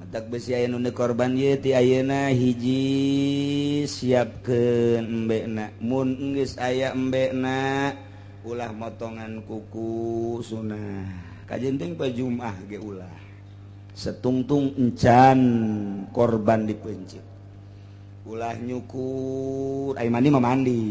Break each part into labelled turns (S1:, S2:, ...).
S1: tak besi aya nu korban ye ti ayeuna hiji siapkeun embekna mun geus aya embekna ulah motongan kuku sunah kajenteng pa Jumaah ge ulah setungtung encan korban dipencit ulah nyukur ai mandi mah mandi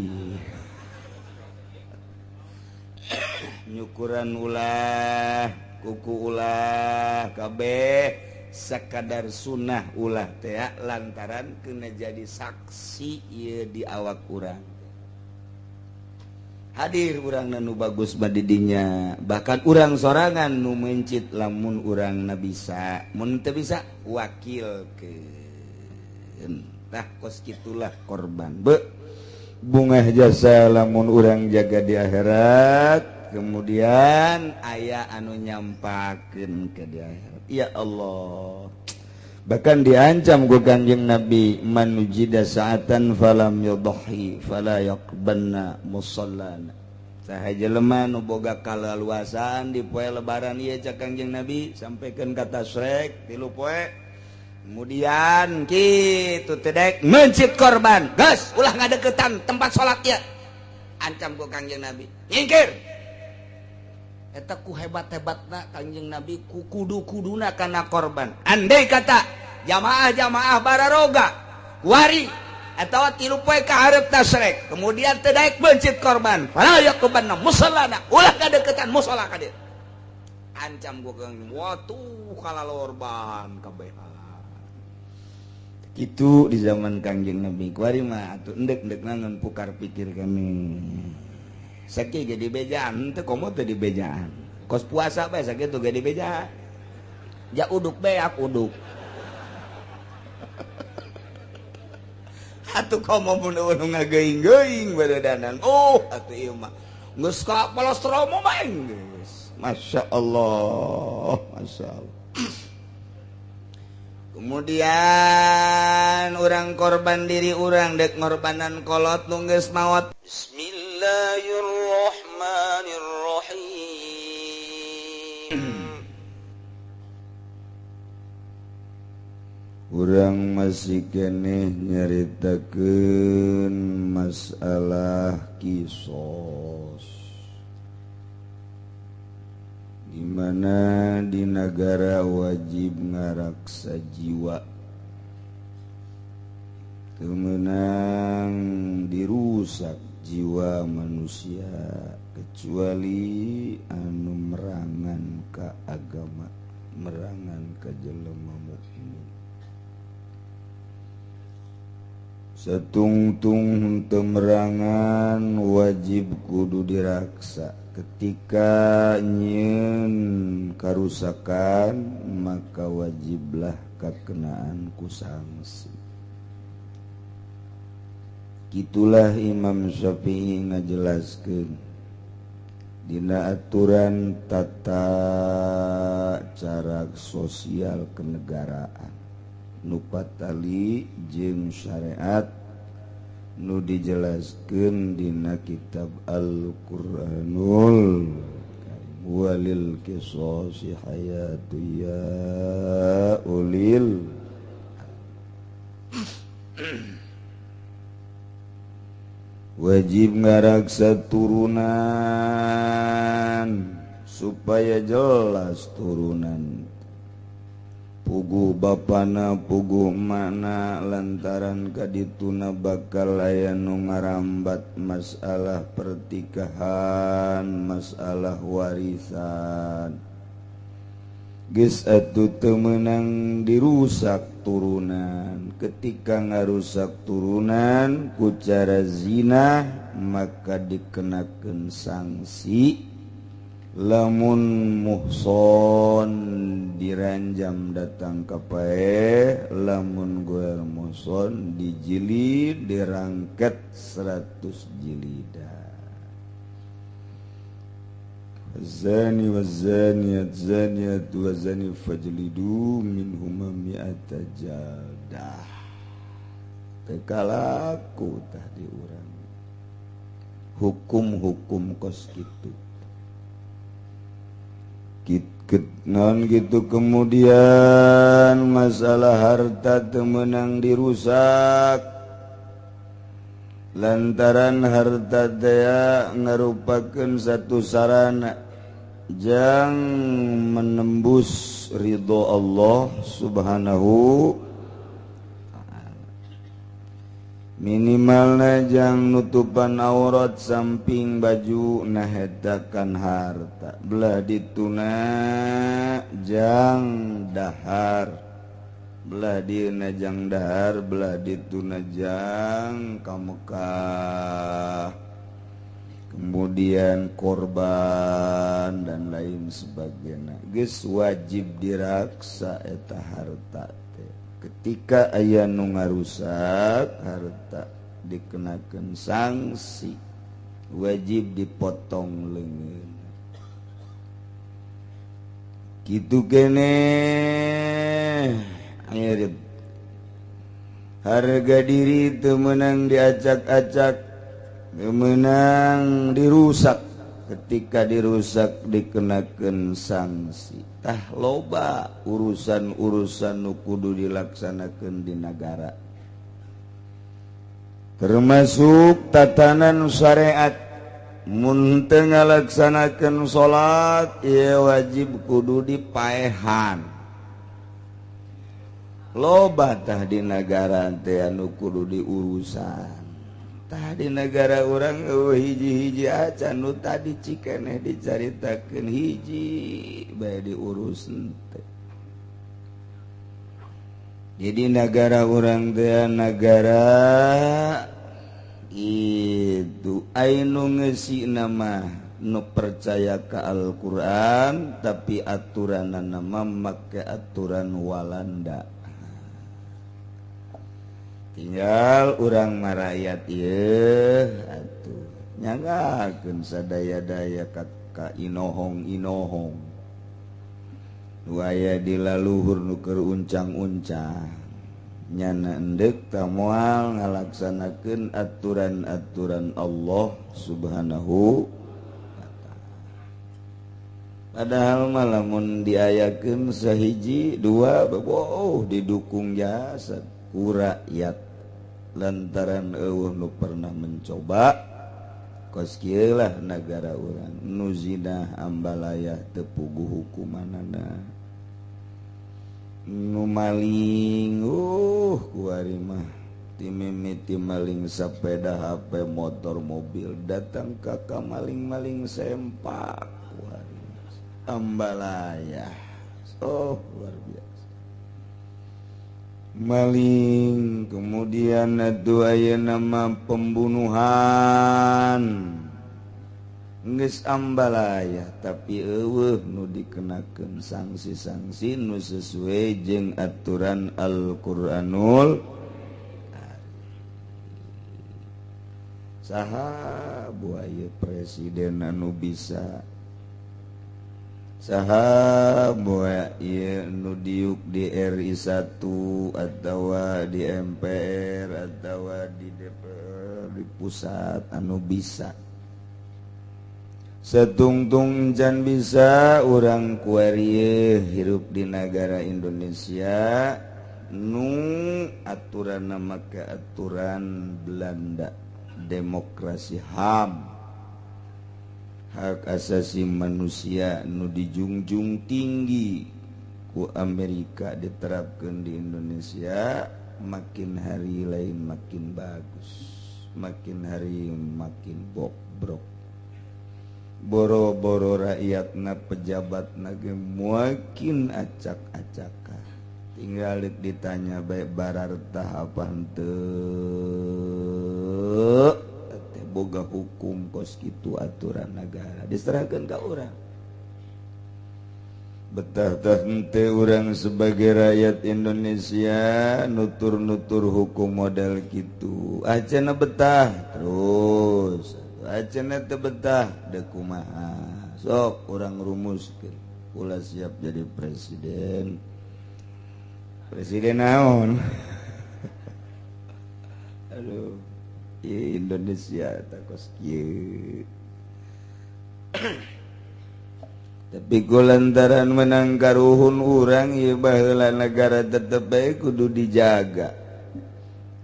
S1: nyukuran ulah kuku ulah kabeh sakadar sunnah ulah teh lantaran kena jadi saksi ieu di awak urang hadir urang nu bagus badidinya bahkan urang sorangan nu mencit lamun urang na bisa mun teu bisa wakilkeun tah kos kitulah korban bungah jasa lamun urang jaga di akhirat kemudian aya anu nyampakeun ke di akhirat ya Allah bahkan diancam ku Kanjeng Nabi man ujida sa'atan falam yudhi fala yaqbanna musallana saha jelema nu boga kalaluasaan di poe lebaran ieu cak Kanjeng Nabi sampaikeun ka tasrek 3 poe kemudian kitu teh daek mencit korban geus ulah ngadeukeutan tempat salat ieu ancam ku Kanjeng Nabi nyingkir eta ku hebat-hebatna Kanjeng Nabi ku kudu-kuduna kana korban andai kata jamaah-jamaah bararoga kuari atawa 3 poe ka hareup tasrek kemudian teu daek bencit korban fala yaqbanna musallana ulah kadeuketan musala ka dieu ancam ku Kanjeng watuh kalalorban kabeh kitu di zaman Kanjeng Nabi kuari mah atuh endek-endek nangan pukar pikir kami sakit jadi bejaan teu komo teu di bejaan kos puasa bae sakitu ge di bejaan ja uduk beak uduk atuh komo mun nu ngageuing-geuing baredanan atuh ieu mah geus ka polostromo mah geus masyaallah kemudian urang korban diri urang dek ngorbanan kolot nu geus maot Bismillahirrahmanirrahim. Urang masih keneh nyaritakeun masalah kisos di mana di negara wajib ngaraksa jiwa teu meunang dirusak jiwa manusia kecuali anu merangan ka agama merangan ka jelema mukmin satungtung teu merangan wajib kudu diraksa ketika nyieun karusakan maka wajiblah kakenaan ku sanksi kitulah Imam Syafi'i ngajelaskeun dina aturan tata cara sosial kenegaraan nu patali jeung syariat nu dijelaskeun dina kitab Al-Qur'anul walil qisasi hayatu ya ulil wajib ngaraksa turunan supaya jelas turunan puguh bapana puguh mana lantaran kadituna bakal aya nu ngarambat masalah pertikahan masalah warisan geus atuh teu meunang dirusak turunan ketika ngarusak turunan ku cara zina maka dikenakeun sanksi lamun muhson diranjam datang ka pae lamun goer muhson dijilid dirangket 100 jilidah Zani wa zaniyat zaniyat wa zani fajlidu minhuma mi'ata jaldah tekalaku tah di urang hukum-hukum kos kitu non gitu kemudian masalah harta teu meunang dirusak lantaran harta teh ngarupakeun satu sarana jang menembus ridho Allah subhanahu minimalna jang nutupan aurat samping baju nahetakan harta belah dituna jang dahar belah dieuna jang dahar belah dituna jang kamekah kemudian korban dan lain sebagainya geus wajib diraksa eta harta teh ketika aya nu ngarusak harta dikenakeun sanksi wajib dipotong leungeun kitu keneh ngirit harga diri teu meunang diacak-acak teu meunang dirusak ketika dirusak dikenakeun sanksi tah loba urusan-urusan nu kudu dilaksanakeun di nagara termasuk tatanan syariat mun teu ngalaksanakeun salat ieu wajib kudu dipaehan loba tah di negara teh anu kudu diurusan tah di negara urang hiji-hiji acan nu tadi cikeneh dicaritakeun hiji bae diurus teh jadi negara urang teh negara itu anu ngeusina mah nu percaya ka Al-Qur'an tapi aturanna mah make aturan Walanda tinggal urang marayat ieu atuh nyanggakeun sadaya-daya ka inohong-inohong nu aya di laluhur nu keur uncang-uncang nyana endek tah moal ngalaksanakeun aturan-aturan Allah subhanahu wa ta'ala padahal mah lamun diayakeun sahiji dua beuh didukung jasad ku rakyat lantaran eueuh nu pernah mencoba kos kieu lah nagara urang nu zina ambalayah teu puguh hukumanana nu maling kuari mah ti mimiti maling sapeda HP motor mobil datang ka maling-maling sempak kuari ambalayah luar biasa maling kemudian atuh aya nama pembunuhan geus ambalayah tapi eueuh nu dikenakeun sanksi-sanksi nu sesuai jeung aturan Al-Qur'anul saha buaya presiden anu bisa saha moal ieu nu diuk di RI 1 atawa di MPR atawa di DPR di pusat anu bisa satungtung can bisa urang kuarieu hirup di negara Indonesia nu aturan make aturan Belanda demokrasi HAM hak asasi manusia nu dijunjung tinggi ku Amerika diterapkeun di Indonesia makin hari lain makin bagus makin hari makin bobrok boro-boro rakyatna pejabatna ge makin acak-acaka tinggal ditanya baik barartah apa henteu boga hukum kos kitu aturan negara diserahkeun ka urang betah tah henteu urang sebagai rakyat Indonesia nutur-nutur hukum model kitu acenna betah terus acenna teu betah da kumaha sok urang rumuskeun ulah siap jadi presiden naon aduh Indonesia takos kieu tapi kulantaran menang karuhun urang ieu baheula negara tetep bae kudu dijaga.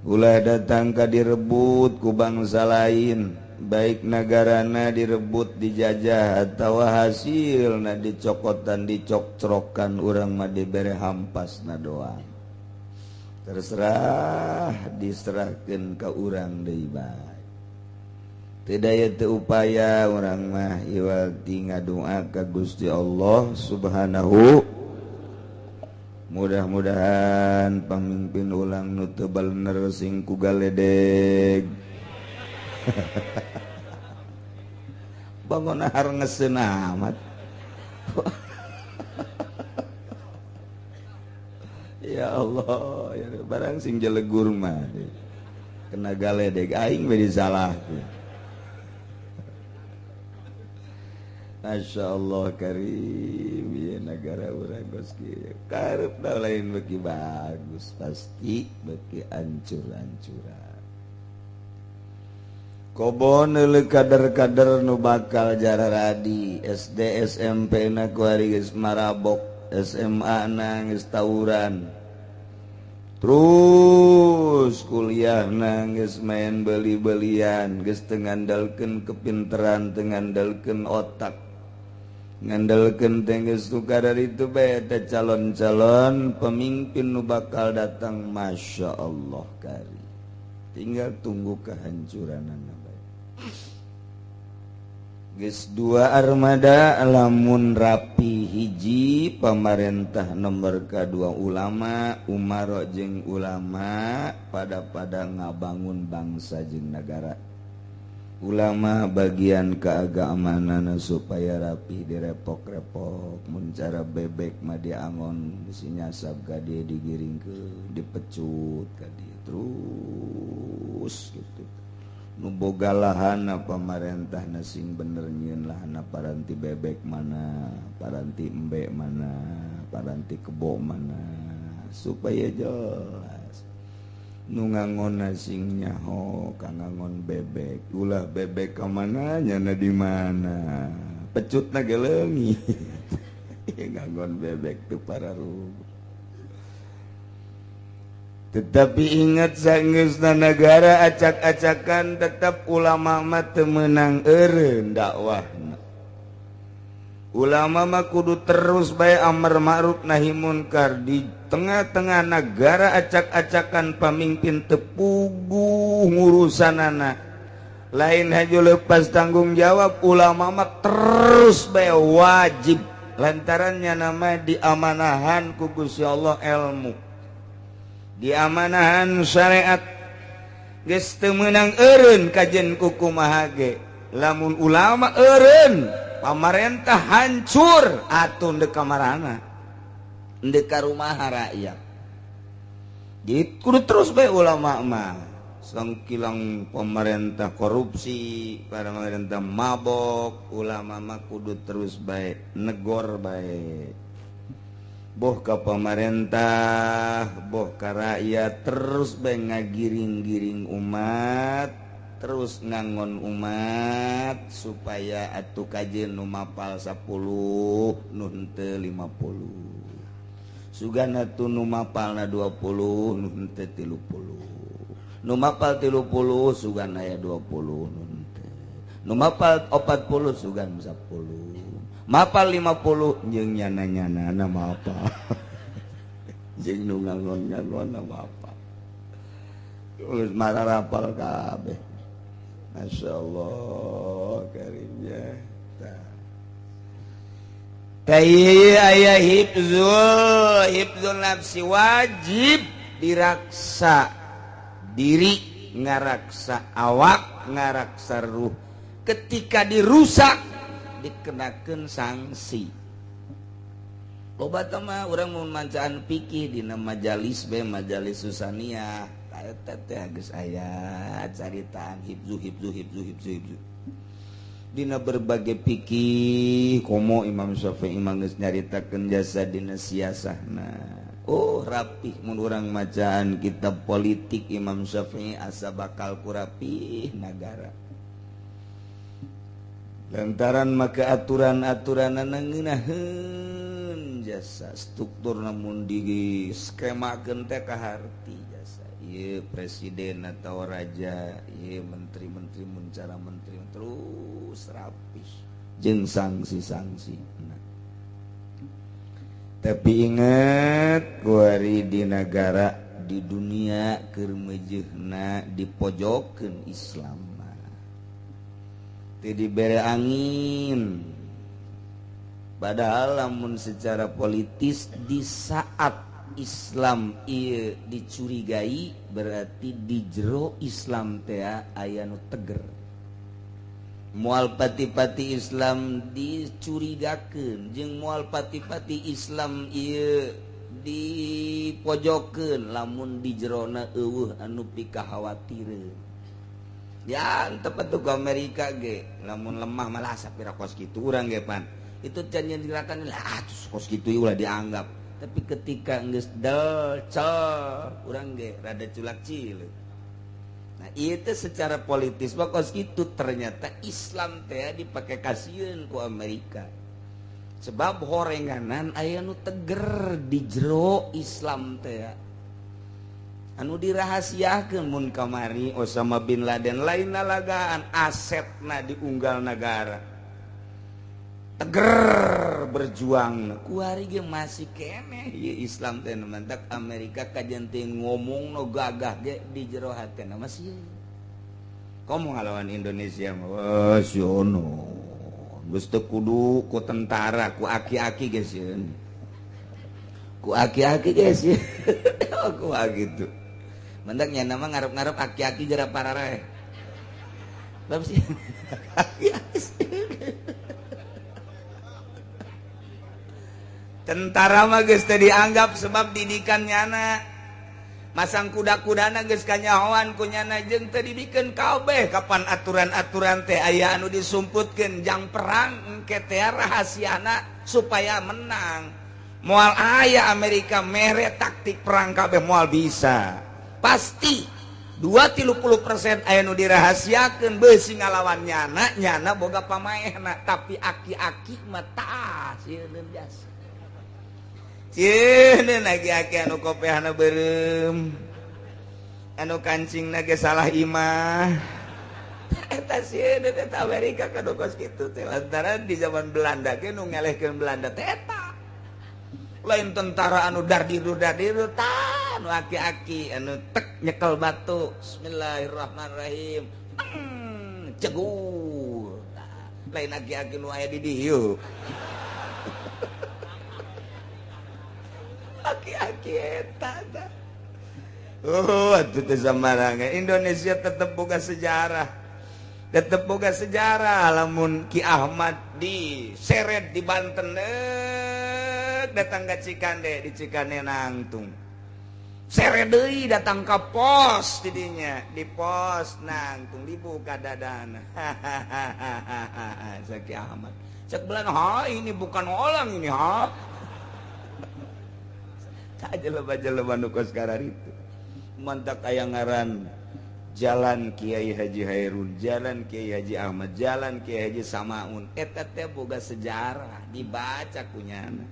S1: Ulah datang ka direbut ku bangsa lain, baik nagarana direbut dijajah atawa hasilna dicokotan dicokcrokan urang mah dibere hampasna doang. Terserah diserahkeun ka urang deui bae. Teu daya teu upaya urang mah iwal ti ngadoa ka Gusti Allah Subhanahu. Mudah-mudahan pamimpin ulang nu teu bener sing ku galedeg. Bangun har ngeseun amat. Ya Allah, ya barang sing jelegur mah kena galedeg aing we disalahkeun. Masya Allah karim ya negara urang koski karep da lain beki bagus pasti beki ancur-ancuran kobon leuleuh kader-kader nu bakal jararadi SD SMP na ku ari geus marabok SMA na geus tawuran terus kuliah na geus main beli-belian geus teu ngandalkeun kepinteran teu ngandalkeun otak ngandalkeun teh geus tukar dari itu bae teh calon-calon pemimpin nu bakal datang Masya Allah kari tinggal tunggu kehancuranana bae geus dua armada lamun rapi hiji pamarentah nomor kadua ulama umaro jeung ulama pada ngabangun bangsa jeung negara. Ulama bagian keagamanana supaya rapi direpok-repok mun cara bebek mah diangon bisi nyasab ka dieu digiringkeun dipecut ka dieu terus gitu nu boga lahana pamarentahna sing bener nyieun lahana paranti bebek mana paranti embe mana paranti kebo mana supaya jelas nu ngangon sing nyaho kang ngangon bebek ulah bebek ka mana nyana di mana pecutna ge leungit ngangon bebek teu pararuh tetapi ingat saeunggeusna negara acak-acakan tetap ulama mah teu meunang eureun dakwahna ulama mah kudu terus bae amar ma'ruf nahi munkar di tengah-tengah negara acak-acakan pamimpin tepugu ngurusanana lain haju lepas tanggung jawab ulama mah terus bae wajib lantarannya nama diamanahan ku Gusti Allah ilmu diamanahan syariat geus teu meunang eureun kajen ku kumaha ge lamun ulama eureun pamarentah hancur atuh deuk kamarana deuk ka rumaha rakyat jadi kudu terus bae ulama mah sangkilang pemerintah korupsi pamarentah mabok ulama mah kudu terus bae negor bae boh ka pemerintah boh ka rakyat terus bae ngagiring-giring umat terus ngangon umat supaya atuh kajen nu mapal 10 nu henteu 50 sugana tu nu mapalna 20 nu henteu 30 nu mapal 30 sugana aya 20 nu henteu nu mapal 40 sugan 10 mapal 50 jeung nyana-nyana mapal jeung nu ngangon-ngangon mapal geus mararapal kabeh. Masya Allah karimnya tayi ayah hibzul nafsi wajib diraksa diri ngaraksa awak ngaraksa ruh ketika dirusak dikenakeun sanksi loba teh mah urang mun mancaan pikih dina majalis bae majalis susaniah eta teh geus aya caritaan hibzu dina berbagai fikih komo Imam Syafi'i mah geus nyaritakeun jasa dina siasahna oh rapih mun urang macaan kitab politik Imam Syafi'i asa bakal ku rapih nagara lantaran maka aturan-aturan ngeunaheun jasa struktur namun di skemakeun teh kaharti jasa ieu presiden atau raja ieu menteri-menteri muncara menteri terus rapih jeung sanksi-sanksi. Tapi ingat kuari di negara di dunia keur meujeuhna dipojokeun Islam teu dibere angin. Padahal lamun secara politis di saat Islam ieu dicurigai berarti di jero Islam teh aya nu teger. Moal pati-pati Islam dicurigakeun jeung moal pati-pati Islam ieu dipojokeun lamun di jerona eueuh anu pikahawatireun. Ya tepat tuh ke Amerika ge lamun lemah malah sapira kos kitu urang ge pan. Itu can gerakan lah kos kitu ulah dianggap. Tapi ketika geus del urang ge rada culak cileuk. Nah, itu secara politis bakos gitu ternyata Islam teh dipakai kasieun ku Amerika. Sebab horenganan aya nu teger di jero Islam teh. Anu dirahasiakeun mun kamari Osama bin Laden lain nalagaan asetna diunggal negara. Teger berjuang kuari ge masih keneh ieu Islam teh mantak Amerika kajian teh ngomong no gagah ge di jero hatena masih komo ngalawan Indonesia mah siono geus teu kudu ku tentara ku aki-aki ge sieun ku aki-aki ge sieun ku gitu mantak nya nama ngarep-ngarep aki-aki jara parare bab sih tentara mah geus teu dianggap sebab didikannya anak masang kuda-kudana geus kanyahoan ku nyana jeung teu dibikeun kabeh kapan aturan-aturan teh aya anu disumputkeun jang perang engke teh rahasiana supaya menang moal aya Amerika mere taktik perang kabeh moal bisa pasti 2-30% aya nu dirahasiakeun beusi ngalawan nyana boga pamaehna tapi aki-aki mah tah sieun biasa. Cieun aki-aki anu kopehna beureum anu kancingna ge salah imah eta sieun eta Amerika kanu kos kitu teh lantaran di zaman Belanda ge nu ngelehkeun Belanda teh eta lain tentara anu dardiru tah anu aki-aki anu tek nyekel batu bismillahirrahmanirrahim cegur lain aki-aki nu aya di dieu aki-aki eta tah. Atuh teh samarangan Indonesia tetep boga sejarah. Tetep boga sejarah lamun Ki Ahmad diseret di Banten datang ka Cikande di Cikande nangtung. Seret deui datang ka pos didinya, di pos nangtung dibuka dadana. Ki Ahmad. Cek belan, "Ha, ini bukan orang ini, ha." Jeleba-jeleba nu kos karar itu mantak aya ngaran Jalan Kiai Haji Hairun, Jalan Kiai Haji Ahmad, Jalan Kiai Haji Samaun eta teh boga sejarah dibaca kunyana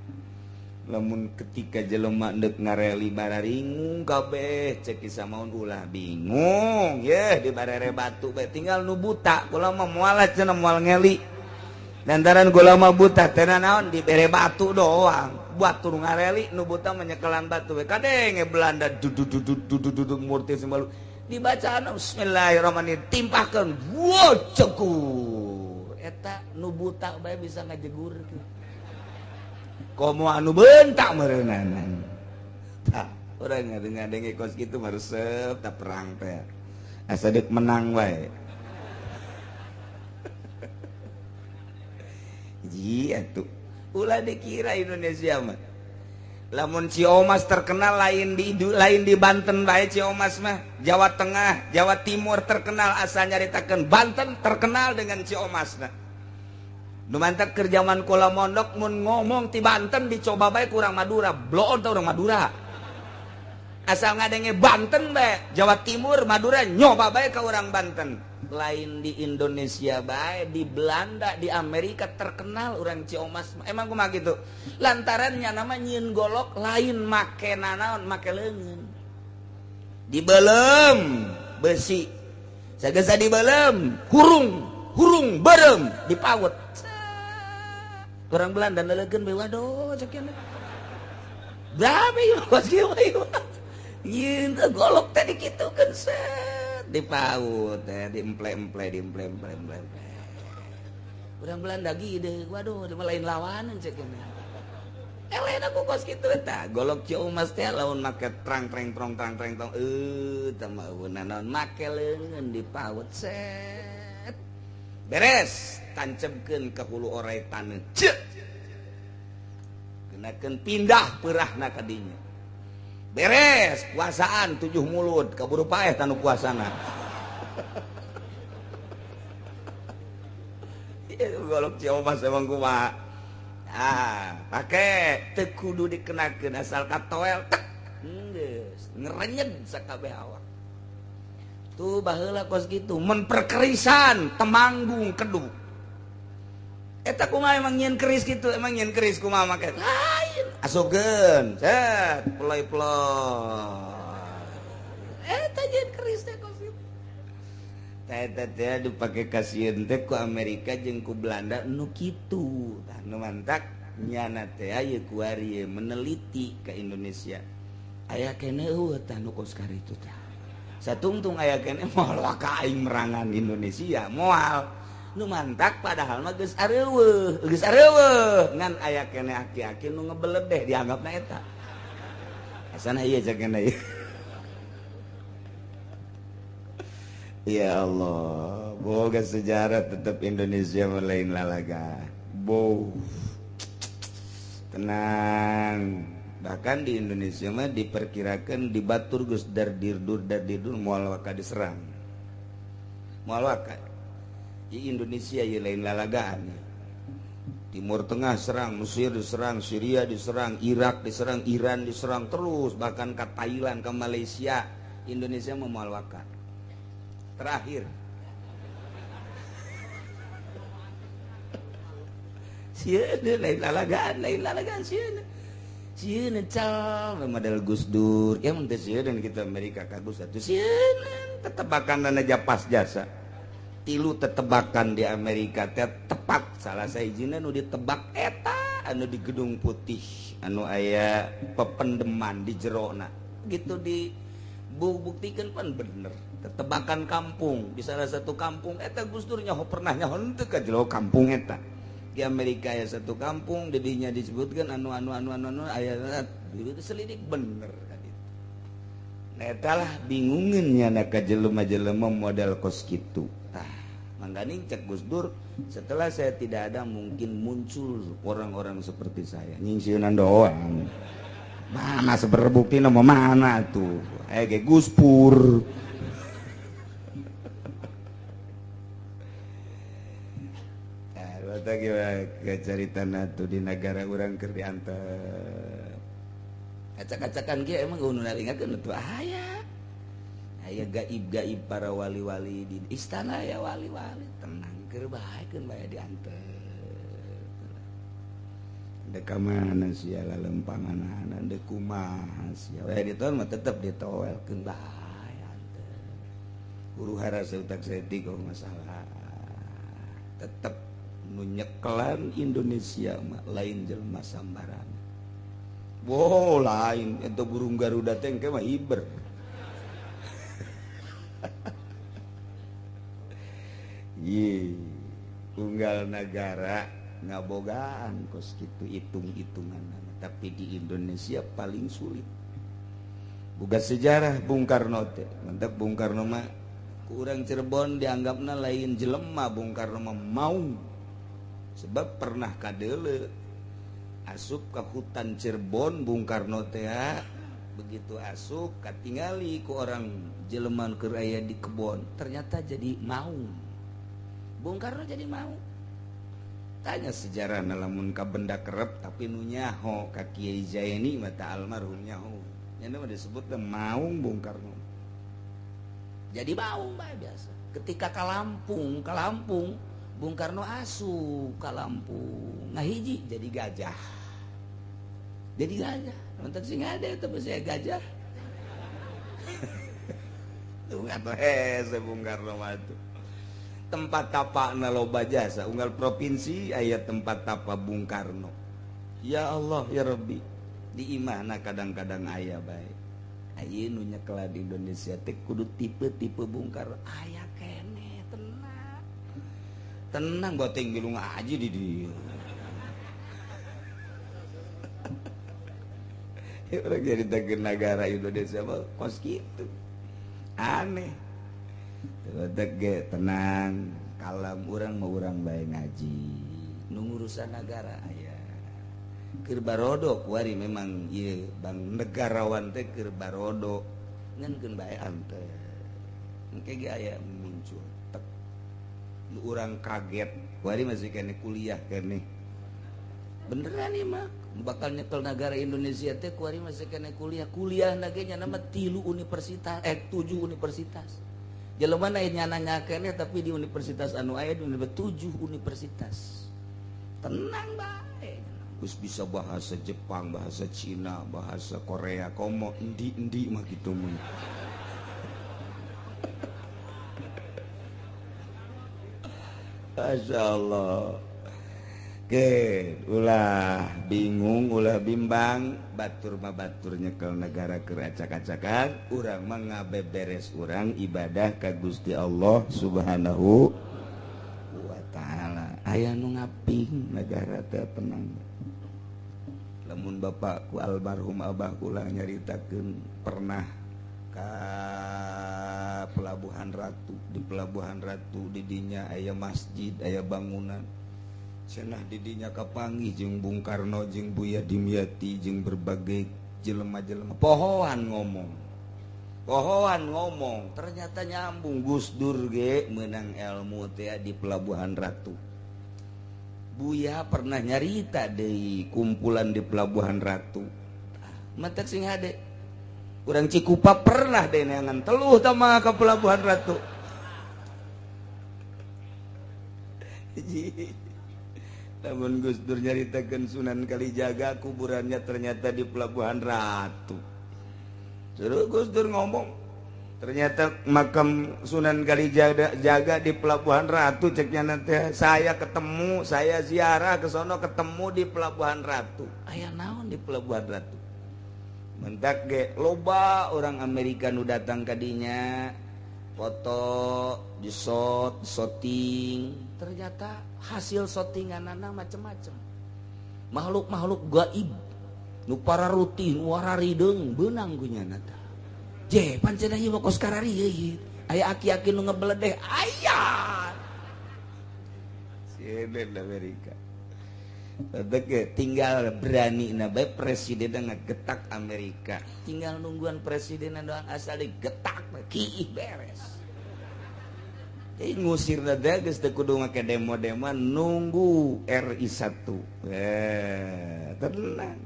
S1: lamun ketika jelema deuk ngareli bararingung kabeh cek Samaun ulah bingung yeuh di barere batu bae tinggal nu buta kula mah moal cenah moal ngeli lantaran kula mah buta teh naon dibere batu doang batu ngareli nu buta menyekelan batu we kadenge Belanda duduk murti simbalu dibacaan bismillahirrahmanirrahim timpahkeun wo cegur eta nu buta bae bisa ngajegurkeun komo anu bentak meureunanan tah urang ngadenge kos kitu mah resep tah perang teh asa deuk menang wae ji atuh ulah dikira Indonesia mah lamun Ciomas terkenal lain di Banten bae Ciomas mah Jawa Tengah Jawa Timur terkenal asal nyaritakeun Banten terkenal dengan Ciomasna nu mantap keur zaman kula mondok mun ngomong ti Banten dicoba bae kurang Madura bloon teh urang Madura asal ngadenge Banten bae Jawa Timur Madura nyoba bae ka urang Banten lain di Indonesia baik, di Belanda, di Amerika terkenal orang Ciomas. Emang kumaha gitu. Lantarannya nama nyieun golok lain make nanaon, make leungeun. Dibelem besi. Sagesa dibelem, hurung berem dipaut. Orang Belanda nalekeun bae waduh ceuk nya. Berapa ieu kos kieu ieu. Nyieun golok teh dikitukeun set. Dipaut diemple-emple. Urang Belanda gede, waduh lain lawanan cek ini. Lain aku kos kitu eta, golok Ciomas teh lamun make trang tong tama naon make leungeun dipaut set. Beres, tancapkeun ka hulu oray taneuh. Ceuk. Kenakeun pindah peurahna ka dinya. Beres puasaan 7 mulut kaburu paeh tanu puasana. Golok Ciomas emang kumaha. Pake teu kudu dikenakeun asal katoel tek. Geus ngerenyed sakabeh awak. Tuh baheula kos kitu mun perkerisan temanggung kedu. Eta kumaha emang nyieun keris kitu, emang nyieun keris kumaha make? Lain. Asupkeun, set, ploy-ploy. Eta nyieun keris teh kos kitu. Eta teh dipake kasieun teh ku Amerika jeung ku Belanda nu kitu. Tah nu mantak nyana teh aya ku ari meneliti ka Indonesia. Aya keneh tah nu kos karitu teh. Satungtung aya keneh moal ka aing merangan Indonesia, moal. Nu mantak padahal mah geus areuweuh ngan aya keneh aki-aki nu ngebeledeh dianggapna eta. Asana ieu cenah ieu. Ya Allah, boga sejarah tetap Indonesia lain lalaga. Tenang. Bahkan di Indonesia mah diperkirakan dibatur geus dardirdur moal waka diserang. Moal waka di Indonesia ya lain lalagaan. Timur Tengah serang, Mesir diserang, Syria diserang, Irak diserang, Iran diserang terus, bahkan ke Thailand, ke Malaysia. Indonesia memual waka. Terakhir sieun lain lalagaan sieun cal model Gus Dur ya mun teh sieun kita Amerika ka Gus atuh sieun tetebakan dana japas jasa. Tilu tetebakan di Amerika teh tepat salah sahijina nu ditebak eta anu di Gedung Putih anu aya pependeman di jerona gitu dibuktikeun pan bener tetebakan kampung di salah satu kampung eta Gus Dur nyaho pernah nyaho teu ka jero kampung eta di Amerika aya satu kampung di dinya disebutkeun anu aya itu selidik bener ka ditu nah eta lah bingungeun nya ka jelema-jelema model kos kitu. Mangganing cek Gus Dur, setelah saya tidak ada mungkin muncul orang-orang seperti saya. Nyingsiunan doang. Mana seberbukti nama mana tuh? Kayak Gus Pur. Bata gimana kecerita tuh di negara orang keur diantep. Acak-acakan ge emang kudu ngalingatkeun tuh aya. Aya gaib-gaib para wali-wali di istana ya wali-wali tenang keur bae keun bae diantep. Dek ka mana sia lalempangana dek kumaha sia we ditol mah tetep ditoelkeun bae antep. Huru-hara seutak saeutik kok masalah. Tetep nu nyekelan Indonesia mah lain jelema sambarana. Wow lain eta burung Garuda teh engke mah iber. Tunggal negara ngabogaan kos gitu hitung-hitungan tapi di Indonesia paling sulit boga sejarah Bung Karno teh mantap Bung Karno mah ku urang Cirebon dianggapna lain jelema Bung Karno mah mau sebab pernah kadeule asup ka hutan Cirebon Bung Karno teh begitu asup katingali ku orang jelema keur aya di kebon ternyata jadi mau Bung Karno jadi mau tanya sejarah lamun ka benda kerep tapi nu nyaho ka Kiai Zaini mata almarhum nyaho nya mah disebut mau Bung Karno jadi bau bae biasa. Ketika ka Lampung Bung Karno asup ka Lampung ngahiji jadi gajah. Mantak sing ada tapi saya gajah. Tuh ngato hese Bung Karno mah tuh. Tempat tapana loba jasa unggal provinsi aya tempat tapa Bung Karno. Ya Allah ya Rabbi. Di imahna kadang-kadang aya bae. Aya nu nyekel di Indonesia teh kudu tipe-tipe Bung Karno aya keneh tenang boteng bilung aja di dia. Orang jadi ke negara Indonesia mah kos gitu aneh. Tege tenang kalem urang mah urang bae ngaji nu ngurusan negara aya keur barodo kuari memang ieu bang negarawan teh keur barodo ngeunkeun bae anteu engke ge aya muncul tek nu urang kaget kuari masih kene kuliah kene beneran ieu mah bakal nyekel negara Indonesia teh kuari masih kene kuliah nagenya nama 3 universitas 7 universitas jelema na nyana kene tapi di universitas anu aya di 7 universitas tenang bae geus bisa bahasa Jepang bahasa Cina bahasa Korea komo endi mah kitu mah masyaallah. Oke, ulah bingung, ulah bimbang, batur mah batur nyekel negara keur acak-acakan, urang mah ngabeberes urang ibadah ka Gusti Allah Subhanahu wa taala. Aya nu ngaping negara teh tenang. Lamun bapakku almarhum abah kula nyaritakeun pernah ka Pelabuhan Ratu. Di Pelabuhan Ratu di dinya aya masjid, aya bangunan. Cenah didinya kapanggih jeung Bung Karno jeung Buya Dimyati jeung berbagai jelema-jelema pohoan ngomong ternyata nyambung Gus Dur ge meunang ilmu teh di Pelabuhan Ratu. Buya pernah nyarita deui kumpulan di Pelabuhan Ratu. Mantek sing hade urang Cikupa pernah deh neangan teluh tama ka Pelabuhan Ratu. Namun Gus Dur nyaritakeun Sunan Kalijaga kuburannya ternyata di Pelabuhan Ratu. Terus Gus Dur ngomong, ternyata makam Sunan Kalijaga di Pelabuhan Ratu ceknya nanti saya ketemu, saya ziarah ke sono ketemu di Pelabuhan Ratu. Aya naon di Pelabuhan Ratu? Mentak ge loba orang Amerika nu datang ka dinya foto, di shooting, ternyata hasil shootinganana macam-macam. Makhluk-makhluk gaib nu pararuti nu wararideung beunang ku nyana tah. Je, pancen ieu kos karari ieu. Aya aki-aki nu ngebledeh aya. Sieun Amerika. Tadeke tinggal berani na bae presiden ngagetak Amerika. Tinggal nungguan presiden doang asal digetak kiih beres. Jadi ngusir dada geus teu kudu make demo-demo nunggu RI 1. Tenang.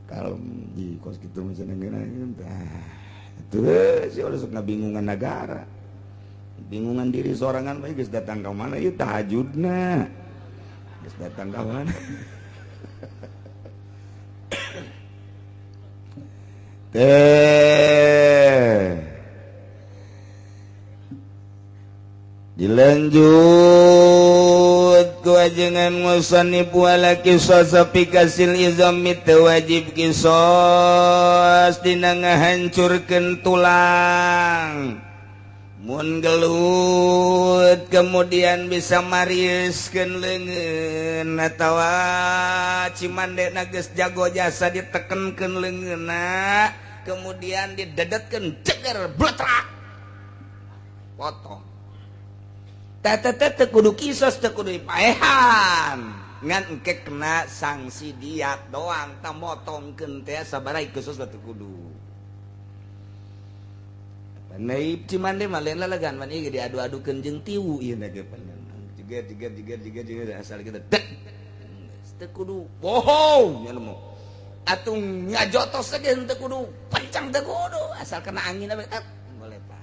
S1: Kalau di kos kitu mah cenah tah. Tuh si urang sok ngabingungan negara. Bingungan diri sorangan mah geus datang ka mana ieu tahajudna. Geus datang ka mana? Dilanjut ku ajengan musannif wala qisas fi kasil izami wajib qisas dina ngahancurkeun tulang. Mun gelut kemudian bisa mariskeun leungeun atawa cimandena geus jago jasa ditekenkeun leungeunna kemudian didedetkeun jeger bletrak potong. Tete kudu kisos teu kudu dipaehan ngan engke kena sanksi diat doang tah motongkeun teh sabaraha kisos teu kudu. Naib cimande mah lain lalagan man ieu diadu-adukeun jeung tiwu ieu na ge panen. Jiga asal kita dek. Teu kudu bohong nya mah. Atuh nyajotos ge teu kudu pancang teu kudu asal kena angin we boleh Pak.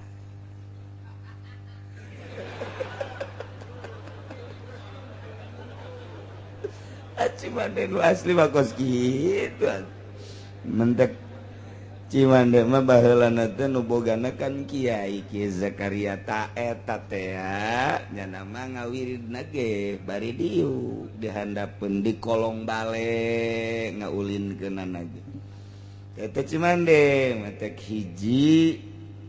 S1: Cimande nu asli mah kos kitu. Mentek Cimande mah baheulana teh nu bogana kan Kiai Zakaria ta eta teh nya nama ngawiridna ge bari diu dihandapeun di kolong bale ngaulinkeunana ge. Eta Cimande matek hiji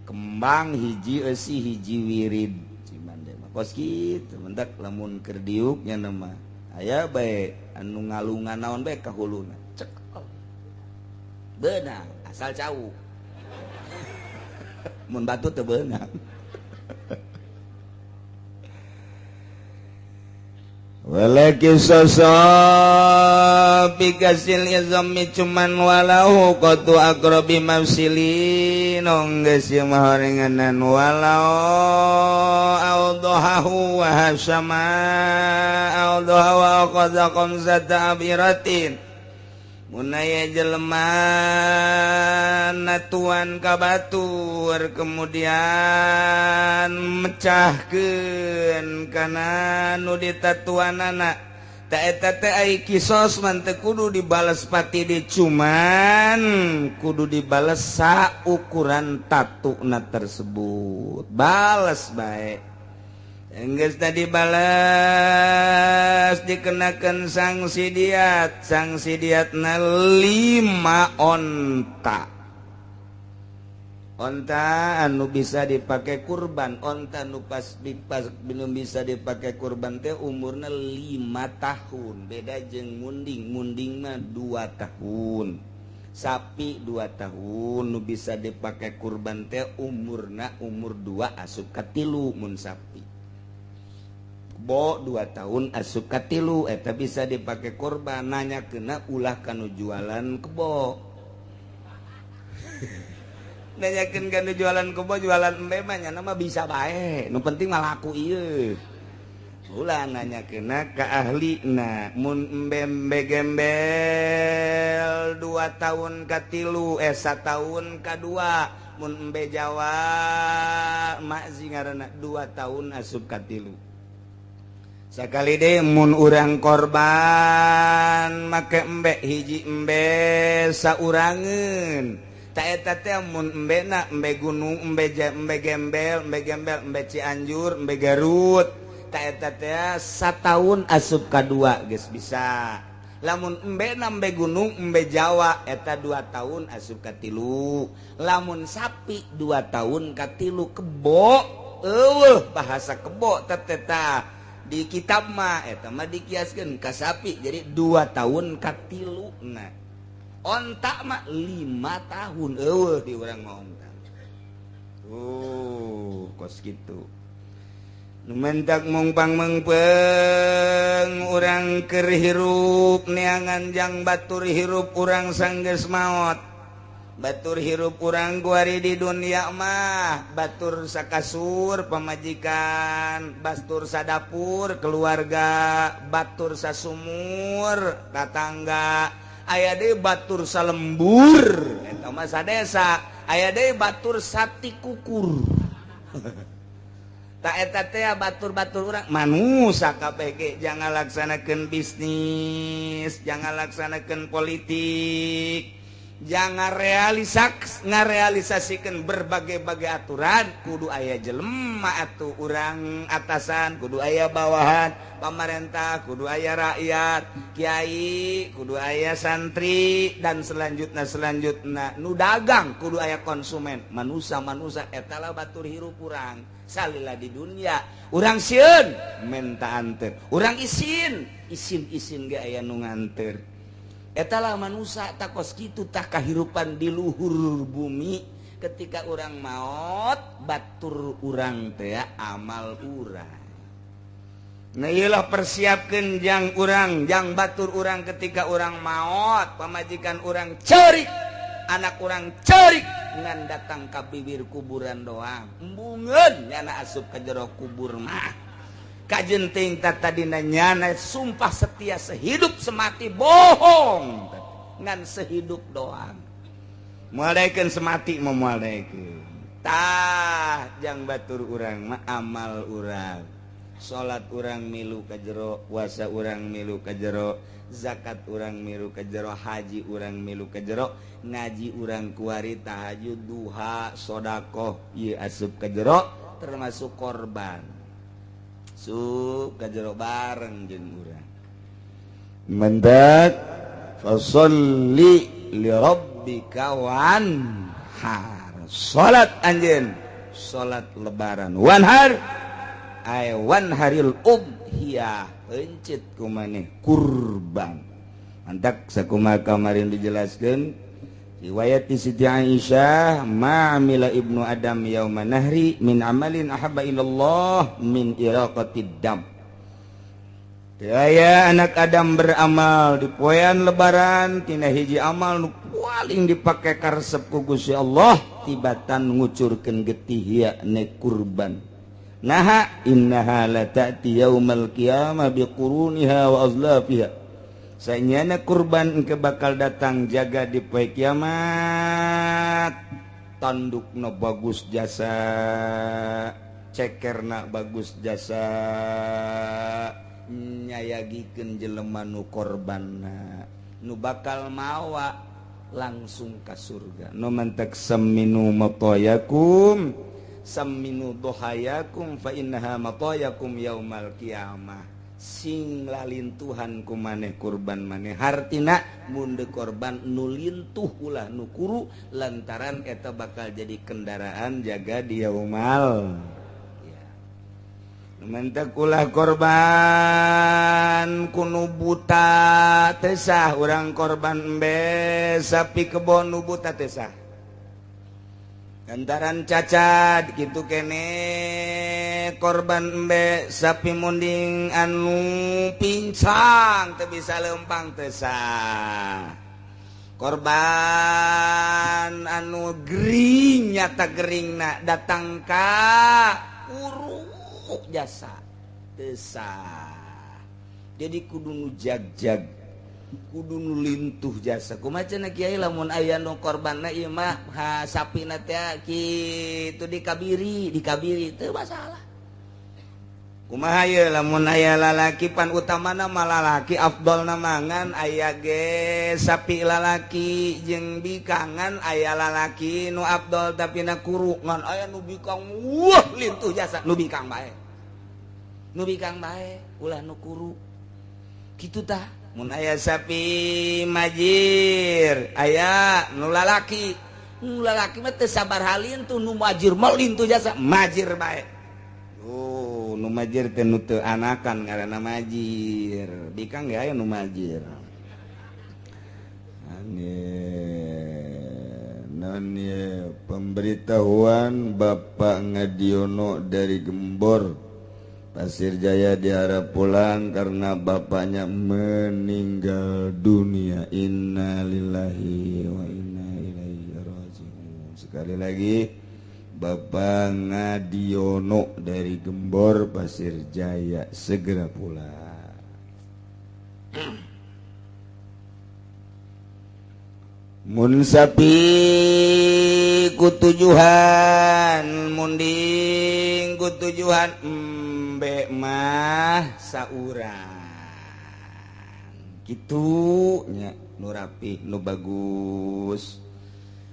S1: kembang hiji eusi hiji wirid Cimande mah kos kitu mentek lamun keur diuk nya nama aya bae anu ngalungan naon bae ka huluna cek beunang asal cau mun batu teu beunang walaki sosok bikasil izami cuman walau qatu aqrabi mafsilin geus ieu mah horenganan walau audahu wa hasama audahu wa qadza qamzata abiratin munaya jelema natuan ka batur kemudian mecahkeun kana nu ditatuanana ta eta teh ai kisos man teu kudu dibales pati di cuman kudu dibales saukuran tatuna tersebut bales bae enggeus tadi balas dikenakeun sanksi diatna 5 onta anu bisa dipakai kurban onta anu pas belum bisa dipakai kurban teh umurna 5 tahun beda jeung munding mah 2 tahun sapi 2 tahun nu bisa dipakai kurban teh umur 2 asup ka 3 mun sapi Kebo 2 tahun asup ka 3 eta bisa dipakai korban nanya kena ulah kanu jualan kebo nanyakeun kanu jualan kebo jualan embe mah nya nama bisa bae nu penting mah laku ieu ulah nanya kena ka ahlina mun embe gembel 2 tahun ka 3 1 tahun ka 2 mun embe Jawa mak ngaranna 2 tahun asup ka 3 sakali deh mun urang korban make embe hiji embe saurangeun ta eta teh mun embena embe gunung embe gembel embe Cianjur embe Garut ta eta teh sataun asup ka 2 geus bisa lamun embena embe gunung embe Jawa eta 2 tahun asup ka 3 lamun sapi 2 tahun ka 3 kebo eueuh bahasa kebo teh di kitab mah eta mah dikiaskeun ka sapi jadi 2 tahun ka 3 nah onta mah 5 tahun eueuh di urang mah onta kos kitu nu mentak mungpang mengpeung urang keur hirup neangan jang batur hirup urang sanggeus maot batur hirup urang guari di dunia mah batur sakasur pamajikan batur sadapur keluarga batur sasumur tatangga aya deui batur salembur eta mah sadesa aya deui batur sati kukur ta eta teh batur-batur urang manusa kabeh ge jangan laksanakeun bisnis jangan laksanakeun politik jangan ngarealisasikan berbagai-bagai aturan kudu aya jelema atuh urang atasan kudu aya bawahan pamarentah kudu aya rakyat kiai kudu aya santri dan selanjutnya nu dagang kudu aya konsumen manusia etalah batur hirup urang salila di dunia urang sieun menta anteur urang isin ge aya nu nganteur etalah manusia tak kos kitu tak kahirupan di luhur bumi ketika urang maot batur urang teh amal urang nah iyalah persiapkeun jang urang jang batur urang ketika urang maot pamajikan urang ceurik anak urang ceurik ngan datang ka bibir kuburan doang embungeun nyana asup ka jero kubur mah kajenting tadina nyana sumpah setia sehidup semati bohong ngan sehidup doang mualdaikeun semati memualdaikeun tah jang batur urang mah amal urang salat urang milu ka jero, puasa urang milu ka jero, zakat urang milu ka jero, haji urang milu ka jero, ngaji urang kuari tahajud duha sedekah ieu asup ka jero termasuk korban sup ka jero bareng jeung urang mendak fasolli li rabbika wanhar salat anjeun salat lebaran wanhar ay wanharil udhiyah encit kumaneh kurban antak sakumaha kamarin dijelaskeun riwayat ti Siti Aisyah ma'amila ibnu adam yauma nahri min amalin ahabba ilallah min iraqatid dam. Daya anak Adam beramal di poean lebaran tina hiji amal nu paling dipake karesep ku Gusti Allah tibatan ngucurkeun getih yakni kurban. Naha innaha la ta'ti yaumal qiyamah biquruniha wa azlafiha. Saenyana kurban engke bakal datang jaga di poe kiamat tandukna bagus jasa cekerna bagus jasa nyayagikeun jelema nu korbanna nu bakal mawa langsung ka surga nu mantak saminu matayakum saminu dohayakum fa innaha matayakum yaumal qiyamah sing lalintuhan ku maneh kurban maneh hartina mun de korban nu lintuh ulah nu kuru lantaran eta bakal jadi kendaraan jaga di yaumal ya mentek ulah korban kunu buta teu sah urang korban embe sapi kebon nu buta teu sah lantaran cacat gitu kene korban embe sapi munding anu pincang teu bisa leumpang teu sah korban anu gering nyata geringna datang ka uruk jasa teu sah jadi kudu nu jag-jag kudu nu lintuh jasa kumaha cenah kiai lamun aya nu korbanna ieu mah sapina teh kitu dikabiri teu masalah kumaha ye lamun aya lalaki pan utamana mah lalaki afdolna mangan aya ge sapi lalaki jeung bikangan aya lalaki nu afdol tapi na kuru ngan aya nu bikang wah lintuh jasa nu bikang bae ulah nu kuru kitu tah mun aya sapi majir aya nu lalaki mah teu sabar halin tuh nu majir mah lintuh jasa majir bae nu majir teh nu teu anakan ngaranna majir bikang ge aya nu majir naon ye pemberitahuan Bapak Ngadiono dari Gembor Pasir Jaya diharap pulang karena bapaknya meninggal dunia. Innalillahi wa inna ilaihi raji'un. Sekali lagi Bapak Ngadiono dari Gembor Pasir Jaya segera pulang. Mun sapi kutujuhan munding kutujuhan embe mah saurang kitu nya nu rapih nu bagus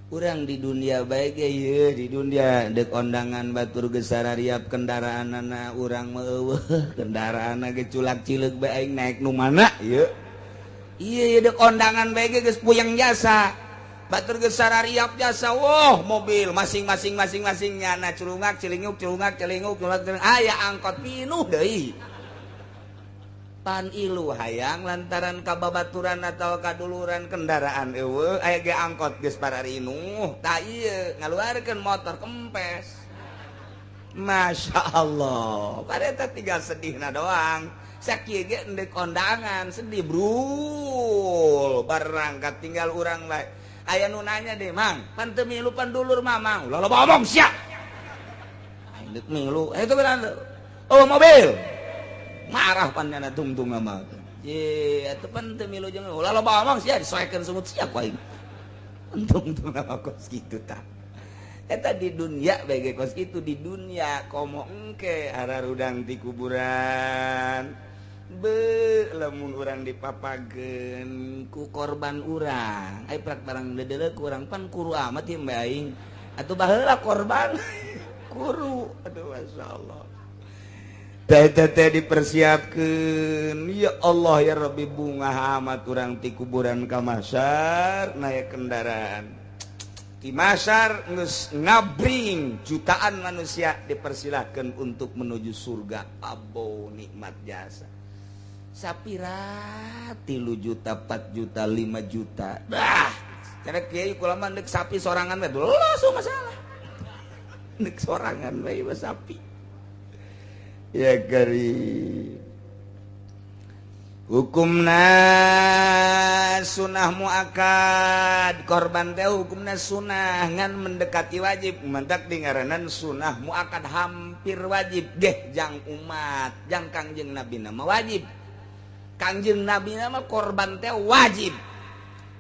S1: urang di dunia bae ge ye di dunia dek ondangan batur geus sarariap kendaraanana urang mah eueuh kendaraanna ge culak cileug bae aing naek nu mana ye iya dek ondangan bae ge geus puyeng jasa batur geus sarariap jasa woh mobil masing-masing nyana culungak cilinguk aya angkot pinuh deui pan ilu hayang lantaran kababaturan atau kaduluran kendaraan eueuh aya ge angkot geus pararinuh tah ieu ngaluarkeun motor kempes Masya Allah pareta tinggal sedihna doang sakieu ge endek kondangan sedih brul barangkat tinggal urang bae aya nu nanya deh mang pan teu milu pan dulur mamang ulah loba omong sia aing deuk milu itu benar oh mobil marah pan nya tungtung mah ye atuh pan teu milu jeung ulah loba omong sia disoekeun sumut sia ku aing tungtung mah kos kitu tah eta di dunia bege kos itu di dunia komo engke hararudang di kuburan be lamun urang dipapageun ku korban urang ai prak barang dedele ku urang pan kuru amat ieu mbe aing atuh baheula korban kuru aduh masyaallah teh dipersiapkeun ya Allah ya Rabbi bunga amat urang ti kuburan ka mahsyar naik kendaraan di mahsyar geus ngabring jutaan manusia dipersilahkan untuk menuju surga abo nikmat jasa sapira 3 juta 4 juta 5 juta dah cara kieu kula mah deuk sapi sorangan we langsung masalah deuk sorangan we sapi ya kari hukumna sunah muakad korban teh hukumna sunah ngan mendekati wajib mentak dingaranan sunah muakad hampir wajib geh jang umat jang kangjeng nabi nama wajib kangjeng nabi nama korban teh wajib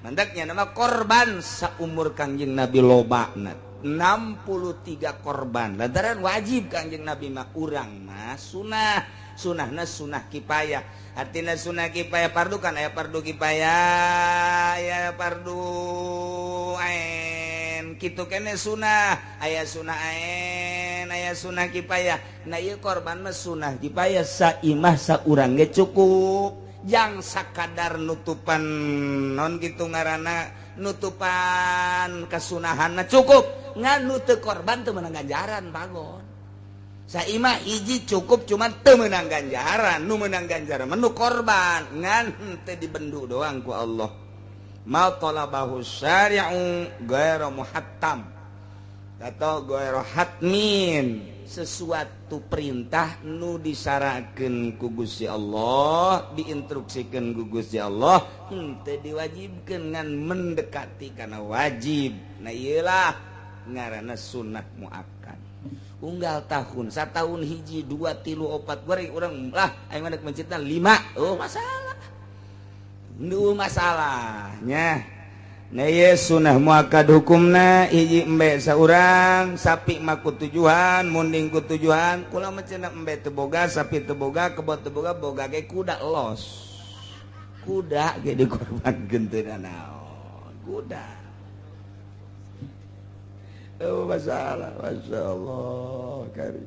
S1: mentaknya nama korban saumur kangjeng nabi lobana 63 korban lantaran wajib kangjeng nabi mah urang mah sunah sunahna sunah kifayah artinya sunah kifayah fardu kan aya fardu kifayah aya fardu ain kitu kene sunah aya sunah ain aya sunah kifayah nah ieu korban mah sunah kifayah saimah saurang ge cukup jang sakadar nutupan non kitu ngaranna nutupan kasunahanna cukup ngan teu korban teu meunang ganjaran pagon saimah hiji cukup cuma teu meunang ganjaran nu meunang ganjaran menu korban ngan teu dibendu doang ku Allah ma talabahu syari'u ghairu muhattam atau ghairu hatmin sesuatu perintah nu disarakeun ku Gusti Allah diinstruksikeun ku Gusti Allah teu diwajibkeun ngan mendekati kana wajib nah ieulah ngaranna sunnah muakkad unggal tahun satahun hiji 2 3 4 bari urang lah aing mah mencitna 5 oh masalah nu masalahnya nah ieu sunnah muakkad hukumna hiji embe saurang sapi mah ku tujuan munding ku tujuan kula mah cenah embe teu boga sapi teu boga kebo teu boga ge kuda los kuda ge dikorbankeun teu naon kuda oh masalah masyaallah karim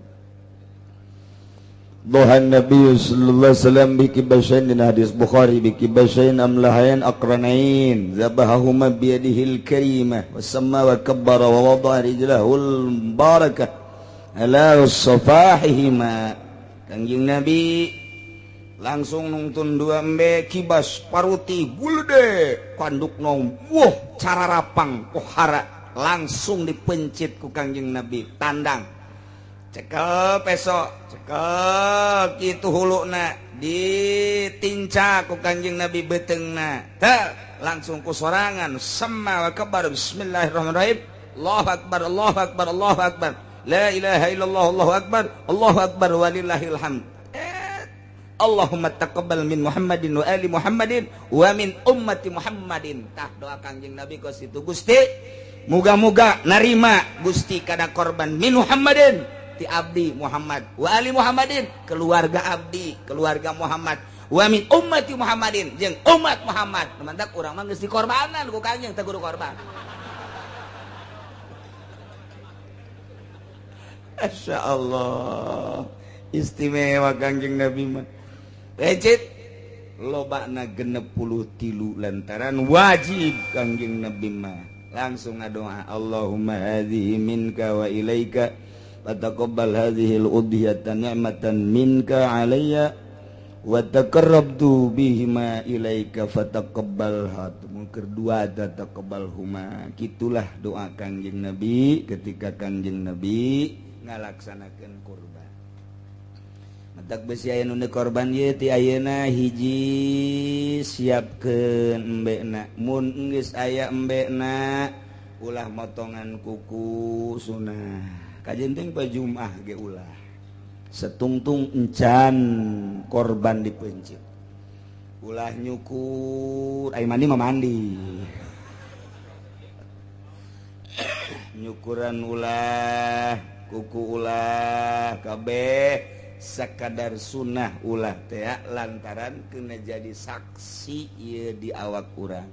S1: Dohan Nabi sallallahu alaihi wasallam bikibashain din hadis Bukhari bikibashain amlahain aqranain zabahahuma biyadihil karimah wasamma wa kabbara wa wada'a rijlahul barakah ala safahihima kangjeng Nabi langsung nungtun 2 embe kibas paruti bulde kanduk nong wah cara rapang pohara langsung dipencit ku kangjeng Nabi tandang cekel peso cekel kitu huluna ditinca ku kangjeng Nabi beteungna teh langsung ku sorangan sama wa kabar bismillahirrahmanirrahim Allahu akbar Allahu akbar Allahu akbar la ilaha illallah Allahu akbar walillahil hamd Allahumma taqabbal min Muhammadin wa ali Muhammadin wa min ummati Muhammadin tah doa kangjeng Nabi kos itu Gusti muga-muga narima Gusti kada korban min Muhammadin ti abdi Muhammad wa ali Muhammadin keluarga abdi keluarga Muhammad wa min ummati Muhammadin jeung umat Muhammad mantak urang mah geus dikorbanan ku kangjeng teh kudu korban masyaallah istimewa kangjeng Nabi mah ecit lobana 63 lantaran wajib kangjeng Nabi mah langsung ngadoa Allahumma hadhihi minka wa ilaika fataqabbal hadhihi al-udhiyata ni'matan minka alayya wa taqarrabtu bihima ilaika fataqabbalha kedua tataqabbalhuma kitulah doa kangjeng Nabi ketika kangjeng Nabi ngalaksanakeun kurban matak besi aya nu korban ieu ti ayeuna hiji siapkeun embena mun geus aya embena ulah motongan kuku sunah kajenteng pa Jumaah ge ulah setungtung encan korban dipencit ulah nyukur ai mandi mah mandi nyukuran ulah kuku ulah kabeh sakadar sunnah ulah teh lantaran kena jadi saksi ieu di awak urang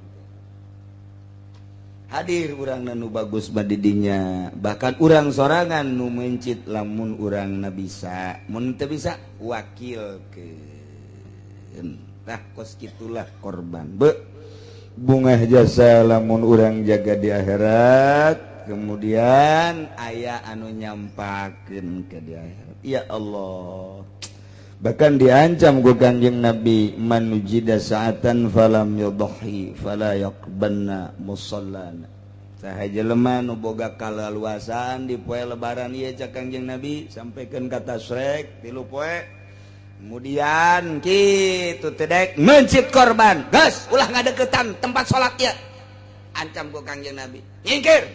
S1: hadir urang nu bagus badidinya bahkan urang sorangan nu mencit lamun urang na bisa mun teu bisa wakilkeun tah kos kitulah korban bungah jasa lamun urang jaga di akhirat kemudian aya anu nyampakeun ke di akhirat ya Allah bahkan diancam ku Kanjeng Nabi manujida sa'atan falam yudhi fala yaqbanna musallana sahaja lemah nu boga kalaluasaan di poe lebaran ieu cak Kanjeng Nabi sampaikeun ka tasrek 3 poe kemudian kitu tedek mencit korban geus ulah ngadeukeutan tempat salat ieu ancam ku Kanjeng Nabi nyingkir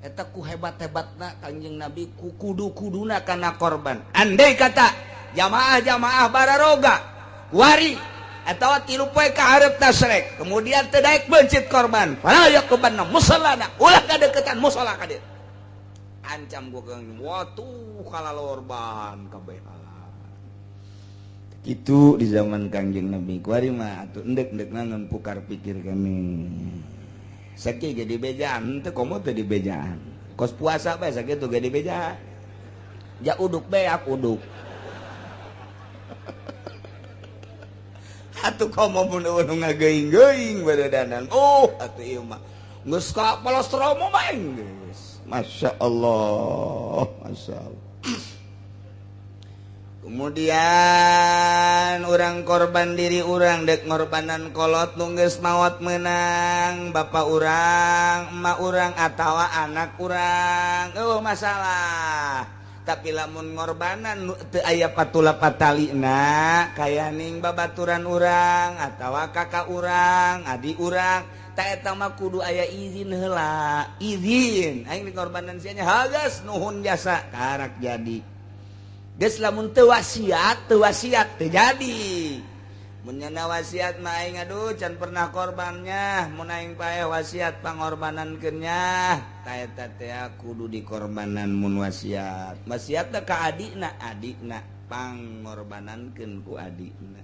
S1: eta ku hebat-hebatna Kanjeng Nabi ku kudu-kuduna kana korban andai kata jamaah-jamaah bararoga wari atawa 3 poe ka hareup tasrek kemudian tedek mencit korban fala yaqbanna musallana ulah ngadeukeutan musalla ka dieu ancam ku Kanjeng watuh kalalorban kabeh itu di zaman Kanjeng Nabi kuari mah atuh endek-endek ngan pukar pikir kami sakit jadi bejaan teu komo teu di bejaan kos puasa bae sakitu ge di bejaan ja uduk beak uduk atuh komo mun nu ngageuing-geuing baredanan atuh ieu mah geus ka polostromo mah geus masyaallah masyaallah. Kemudian orang korban diri orang dek ngorbanan kolot nungges maut menang bapak orang emak orang atawa anak orang masalah tapi lamun ngorbanan teu aya patula patalina kaya ning babaturan orang atawa kakak orang adik orang tak eta mah kudu aya izin heula izin aing ngorbanan sia nya hagas nuhun jasa karak jadi geus lamun teu wasiat terjadi mun nyana wasiat mah aing aduh can pernah korbannya mun aing paeh wasiat pangorbanankeun nya ta eta teh kudu dikorbanan mun wasiat teh ka adikna pangorbanankeun ku adikna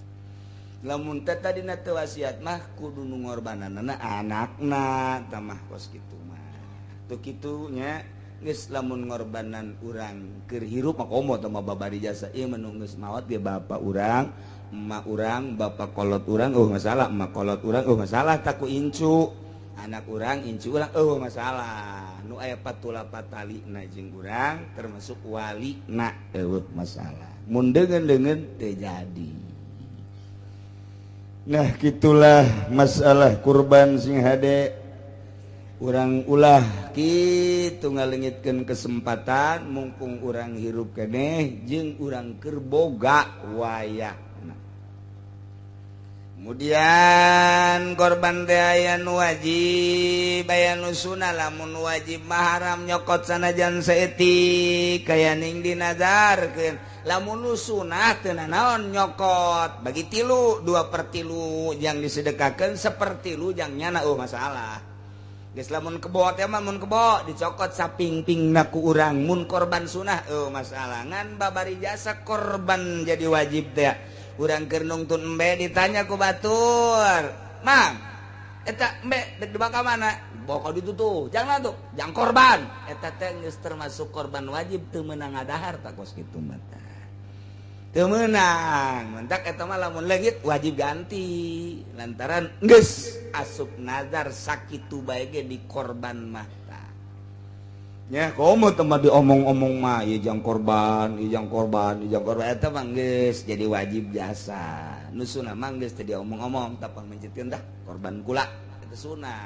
S1: lamun teh tadina teu wasiat mah kudu nu ngorbananna anakna tamah kos kitu mah tuh kitu nya geus lamun ngorbanan urang keur hirup mah komo teh mah babari jasa ieu mah geus maot ge bapak urang emak urang bapak kolot urang masalah emak kolot urang masalah taku incu anak urang incu urang masalah nu aya patula patalina jeung urang termasuk walina masalah mun deungeun teu jadi nah gitulah masalah kurban sing hade urang ulah kitu ngalengitkeun kesempatan mumpung urang hirup keneh jeung urang keur boga wayahna. Kemudian korban teh aya nu wajib aya nu sunah lamun wajib mah haram nyokot sanajan saeutik kaya ning dinazarkeun lamun nu sunah teu naon nyokot bagi 3 2/3 jang disedekakeun 1/3 jang nyana masalah geus lamun kebo teh mah mun kebo dicokot saping-pingna ku urang mun korban sunah masalah ngan babari jasa korban jadi wajib teh urang keur nungtun embe ditanya ku batur mang eta embe dek dibawa ka mana bawa ka ditu tuh jangan tuh jang korban eta teh geus termasuk korban wajib teu meunang ngadahar tak kos kitu mah teu meunang mentak eta mah lamun leungit wajib ganti lantaran geus asup nazar sakitu bae ge di korban mah tah nya komo teh mah diomong-omong mah ieu jang korban eta mah geus jadi wajib jasa nu sunah mah geus teu diomong-omong tapang mencitkeun dah korban kula eta sunah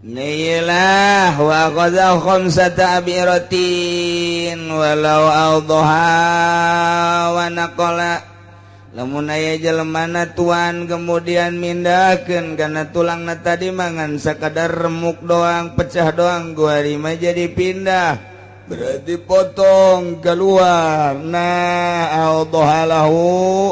S1: Nailah wa qadha khamsata abiratin walau awdaha wa naqala lamun aya jelema tuan kemudian mindahkeun kana tulangna tadi mangan sakadar remuk doang pecah doang guari mah jadi pindah berarti potong keluar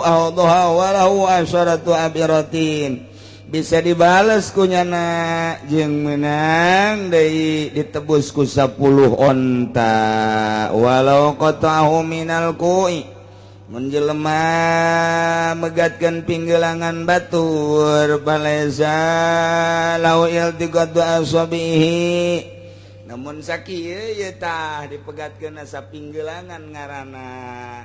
S1: awdaha walahu asyaratu abiratin bisa dibales kunyana jeung menang deui ditebus ku 10 onta walau qata'ahu minal ku'i mun jelema megatkeun pinggelangan batur baleza lau iltiqatu asabihi namun sakieu ye tah dipegatkeun asa pinggelangan ngaranna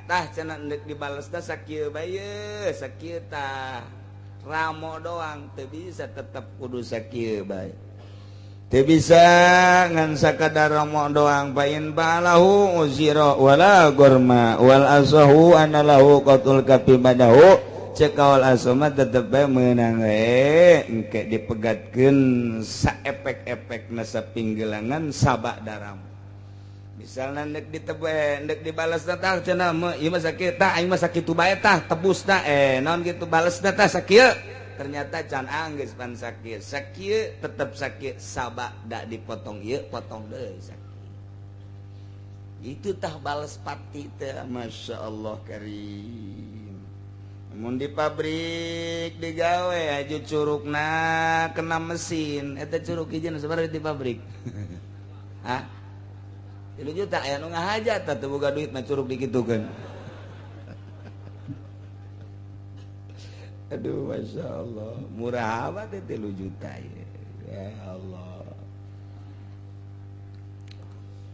S1: tah cenah endek dibales tah sakieu bae sakieu tah ramo doang teu bisa tetep kudu sakieu bae teu bisa ngan sakadar ramo doang pain balahu uzira wala gurma wal asahu anallahu qatul kapibadahu cekawal asoma tetep bae meunang engke dipegatkeun saepek-epekna sapinggelangan sabak daram misalna nek ndek dibales tah cenah ieu mah sakit tah aing mah sakitu bae tah tebusna naon kitu balesna tah sakieu ternyata can anggeus pan sakieu sakieu tetep sakieu sabak da dipotong ieu potong deui sakieu itu tah bales pati teh masyaallah karim mun di pabrik digawe aju curugna kena mesin eta curug hiji sabaraha di pabrik hah 3 juta aya nu ngahajat teh boga duit mah curug dikitukeun aduh masya Allah murah apa teh 3 juta ya Allah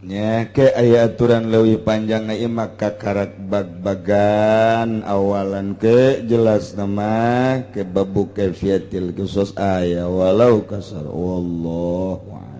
S1: nya ke aya aturan leuwih panjang ieu maka karak bag-bagan awalan ke jelas nama ke babu kaifiatil khusus aya walau kasar wallahu